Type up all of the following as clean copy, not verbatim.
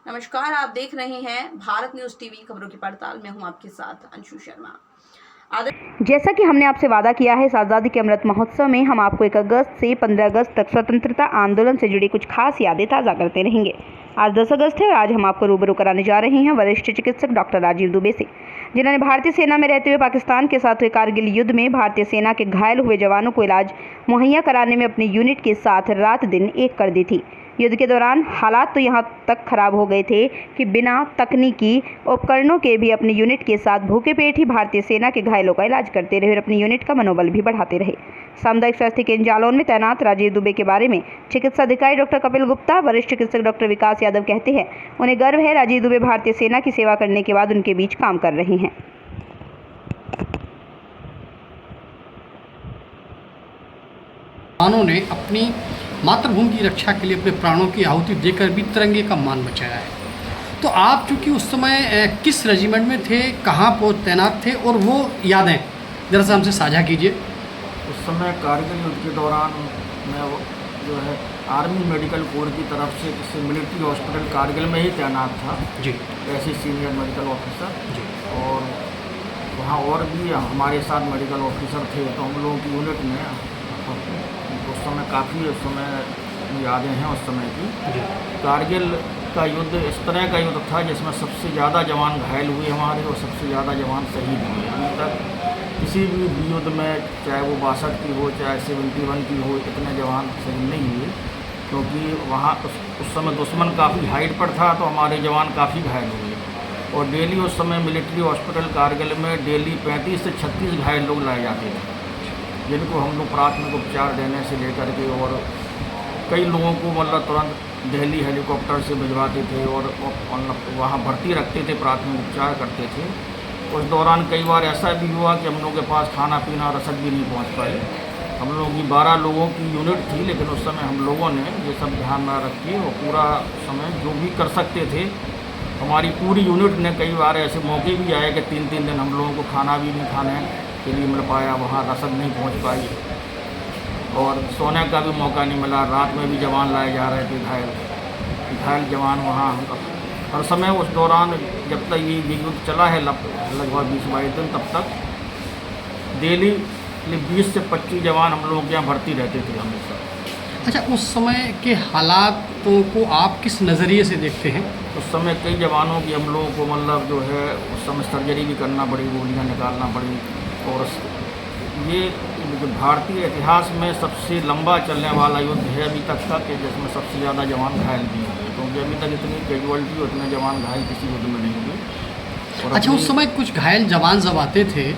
नमस्कार, आप देख रहे हैं भारत न्यूज टीवी खबरों की पड़ताल में हूं आपके साथ अंशु शर्मा। जैसा कि हमने आपसे वादा किया है, इस आज़ादी के अमृत महोत्सव में हम आपको 1 अगस्त से 15 अगस्त तक स्वतंत्रता आंदोलन से जुड़ी कुछ खास यादें ताज़ा करते रहेंगे। आज 10 अगस्त है और आज हम आपको रूबरू कराने जा रहे हैं वरिष्ठ चिकित्सक डॉक्टर राजीव दुबे से, जिन्होंने भारतीय सेना में रहते हुए पाकिस्तान के साथ हुए कारगिल युद्ध में भारतीय सेना के घायल हुए जवानों को इलाज मुहैया कराने में अपनी यूनिट के साथ रात दिन एक कर दी थी। युद्ध के दौरान हालात तो यहाँ तक खराब हो गए थे कि बिना तकनीकी उपकरणों के भी अपनी यूनिट के साथ भूखे पेट ही भारतीय सेना के घायलों का इलाज करते रहे और अपनी यूनिट का मनोबल भी बढ़ाते रहे। सामुदायिक स्वास्थ्य केंद्र जालौन में तैनात राजीव दुबे के बारे में चिकित्सा अधिकारी डॉक्टर कपिल गुप्ता, वरिष्ठ चिकित्सक डॉक्टर विकास यादव कहते हैं, उन्हें गर्व है राजीव दुबे भारतीय सेना की सेवा करने के बाद उनके बीच काम कर रहे हैं। जवानों ने अपनी मातृभूमि की रक्षा के लिए अपने प्राणों की आहुति देकर भी तिरंगे का मान बचाया है। तो आप चूँकि उस समय किस रेजिमेंट में थे, कहाँ पर तैनात थे और वो यादें जरा सा हमसे साझा कीजिए। उस समय कारगिल युद्ध के दौरान मैं जो है आर्मी मेडिकल कोर की तरफ से किसी मिलिट्री हॉस्पिटल कारगिल में ही तैनात था जी, ऐसे सीनियर मेडिकल ऑफिसर जी, और वहाँ और भी हमारे साथ मेडिकल ऑफिसर थे। तो हम लोगों की यूनिट में उस समय काफ़ी उस समय यादें हैं उस समय की। जी, कारगिल का युद्ध इस तरह का युद्ध था जिसमें सबसे ज़्यादा जवान घायल हुए हमारे और सबसे ज़्यादा जवान शहीद हुए। अभी तक किसी भी युद्ध में, चाहे वो 62 की हो चाहे 71 की हो, इतने जवान शहीद नहीं हुए, क्योंकि वहाँ उस समय दुश्मन काफ़ी हाइट पर था तो हमारे जवान काफ़ी घायल हुए। और डेली उस समय मिलिट्री हॉस्पिटल कारगिल में डेली 35 से 36 घायल लोग लाए जाते थे, जिनको हम लोग प्राथमिक उपचार देने से लेकर के और कई लोगों को मतलब तुरंत दिल्ली हेलीकॉप्टर से भिजवाते थे और मतलब वहाँ भर्ती रखते थे, प्राथमिक उपचार करते थे। उस दौरान कई बार ऐसा भी हुआ कि हम लोग के पास खाना पीना रसद भी नहीं पहुँच पाई। हम लोगों की 12 लोगों की यूनिट थी, लेकिन उस समय हम लोगों ने ये सब ध्यान में रख के और पूरा समय जो भी कर सकते थे, हमारी पूरी यूनिट ने कई बार ऐसे मौके भी आए कि 3-3 दिन हम लोगों को खाना भी नहीं खाने के लिए मिल पाया, वहाँ रसद नहीं पहुँच पाई और सोने का भी मौका नहीं मिला। रात में भी जवान लाए जा रहे थे, घायल जवान वहाँ हर समय। उस दौरान जब तक ये युद्ध चला है लगभग 20-22 दिन, तब तक डेली 20 से 25 जवान हम लोग के यहाँ भर्ती रहते थे हमेशा। अच्छा, उस समय के हालातों को आप किस नज़रिए से देखते हैं? उस समय कई जवानों की हम लोगों को मतलब जो है उस समय सर्जरी भी करना पड़ी, गोलियाँ निकालना पड़ी। और ये भारतीय इतिहास में सबसे लंबा चलने वाला युद्ध है अभी तक का, कि जिसमें सबसे ज़्यादा जवान घायल भी हुए, क्योंकि अभी तक इतनी कैजुअलिटी उतने जवान घायल किसी युद्ध में नहीं हुए। अच्छा, उस समय कुछ घायल जवान जब आते थे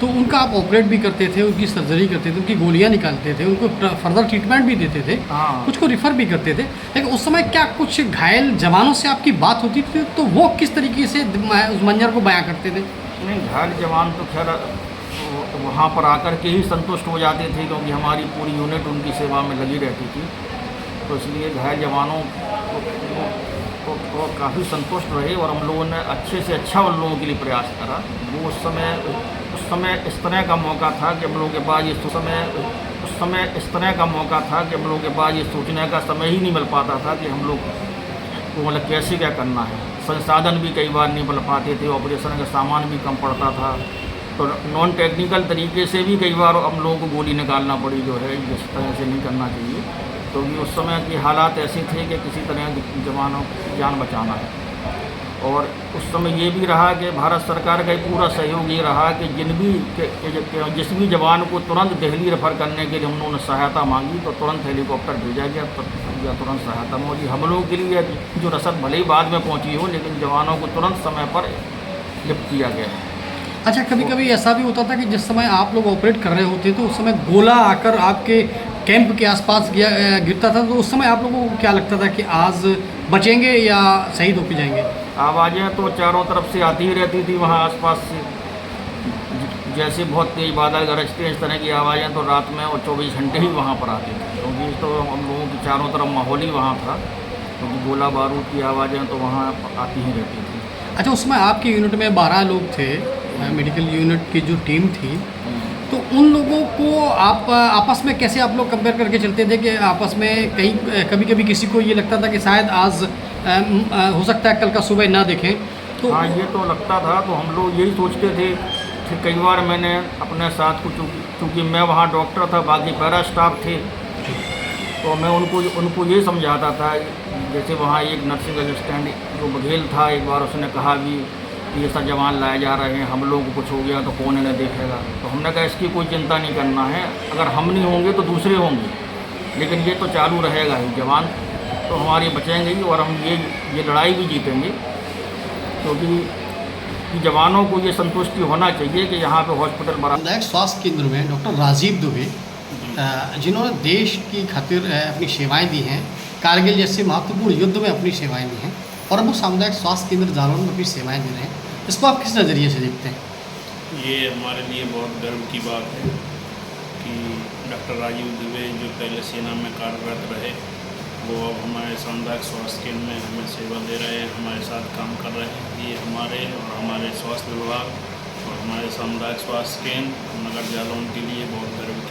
तो उनका आप ऑपरेट भी करते थे, उनकी सर्जरी करते थे, उनकी गोलियां निकालते थे, उनको फर्दर ट्रीटमेंट भी देते थे, हाँ। कुछ को रिफ़र भी करते थे। लेकिन उस समय क्या कुछ घायल जवानों से आपकी बात होती थी, तो वो किस तरीके से उस मंजर को बयां करते थे? नहीं, घायल जवान तो खैर वहाँ पर आकर के ही संतुष्ट हो जाते थे, क्योंकि हमारी पूरी यूनिट उनकी सेवा में लगी रहती थी। तो इसलिए घायल जवानों को काफ़ी संतुष्ट रहे और हम लोगों ने अच्छे से अच्छा उन लोगों के लिए प्रयास करा। वो उस समय इस तरह का मौका था कि हम लोगों के पास उस समय इस तरह का मौका था कि हम लोगों के पास ये सोचने का समय ही नहीं मिल पाता था कि हम लोग को मतलब कैसे क्या करना है। संसाधन भी कई बार नहीं मिल पाते थे, ऑपरेशन का सामान भी कम पड़ता था, तो नॉन टेक्निकल तरीके से भी कई बार हम लोगों को गोली निकालना पड़ी, जो है जिस तरह से नहीं करना चाहिए। तो ये उस समय के हालात ऐसे थे कि किसी तरह जवानों की जान बचाना है। और उस समय ये भी रहा कि भारत सरकार का पूरा सहयोग ये रहा कि जिस भी जवान को तुरंत दिल्ली रेफर करने के लिए हम लोगों ने सहायता मांगी तो तुरंत हेलीकॉप्टर भेजा गया, या तुरंत सहायता मिली। हम लोगों के लिए जो रसद भले ही बाद में पहुंची हो, लेकिन जवानों को तुरंत समय पर लिफ्ट किया गया। अच्छा, कभी कभी ऐसा भी होता था कि जिस समय आप लोग ऑपरेट कर रहे होते तो उस समय गोला आकर आपके कैंप के आसपास गिरता था, तो उस समय आप लोगों को क्या लगता था कि आज बचेंगे या शहीद होके जाएंगे? आवाज़ें तो चारों तरफ से आती ही रहती थी वहाँ आसपास से, जैसे बहुत तेज़ बादल गरजते हैं इस तरह की आवाज़ें तो रात में और 24 घंटे ही वहाँ पर आती थी, क्योंकि तो हम लोगों की चारों तरफ माहौल ही वहाँ था, क्योंकि गोला बारूद की आवाज़ें तो वहाँ आती ही रहती थी। अच्छा, उसमें आपकी यूनिट में 12 लोग थे, मेडिकल यूनिट की जो टीम थी, तो उन लोगों को आप आपस में कैसे आप लोग कंपेयर करके चलते थे कि आपस में कहीं कभी कभी किसी को ये लगता था कि शायद आज हो सकता है कल का सुबह ना देखें तो हाँ, ये तो लगता था। तो हम लोग यही सोचते थे। फिर कई बार मैंने अपने साथ को चूँकि मैं वहाँ डॉक्टर था, बाकी पैरा स्टाफ थे, तो मैं उनको ये समझाता था। जैसे वहाँ एक नर्सिंग असिस्टेंट जो बघेल था, एक बार उसने कहा भी ये सब जवान लाए जा रहे हैं, हम लोगों को कुछ हो गया तो कौन इन्हें देखेगा। तो हमने कहा इसकी कोई चिंता नहीं करना है, अगर हम नहीं होंगे तो दूसरे होंगे, लेकिन ये तो चालू रहेगा ही। जवान तो हमारे बचेंगे ही, और हम ये लड़ाई भी जीतेंगे, क्योंकि जवानों को ये संतुष्टि होना चाहिए कि यहाँ पे हॉस्पिटल बना। सामुदायिक स्वास्थ्य केंद्र में डॉक्टर राजीव दुबे जिन्होंने देश की खातिर अपनी सेवाएं दी हैं, कारगिल जैसे महत्वपूर्ण युद्ध में अपनी सेवाएं दी हैं, और वो सामुदायिक स्वास्थ्य केंद्र जालौन में अपनी सेवाएं दे रहे हैं। इसको आप किस नज़रिए से देखते हैं? ये हमारे लिए बहुत गर्व की बात है कि डॉक्टर राजीव दुबे जो पहले सेना में कार्यरत रहे, वो अब हमारे सामुदायिक स्वास्थ्य केंद्र में हमें सेवा दे रहे हैं, हमारे साथ काम कर रहे हैं। ये हमारे और हमारे स्वास्थ्य विभाग और हमारे सामुदायिक स्वास्थ्य केंद्र नगर जालौन के लिए बहुत गर्व की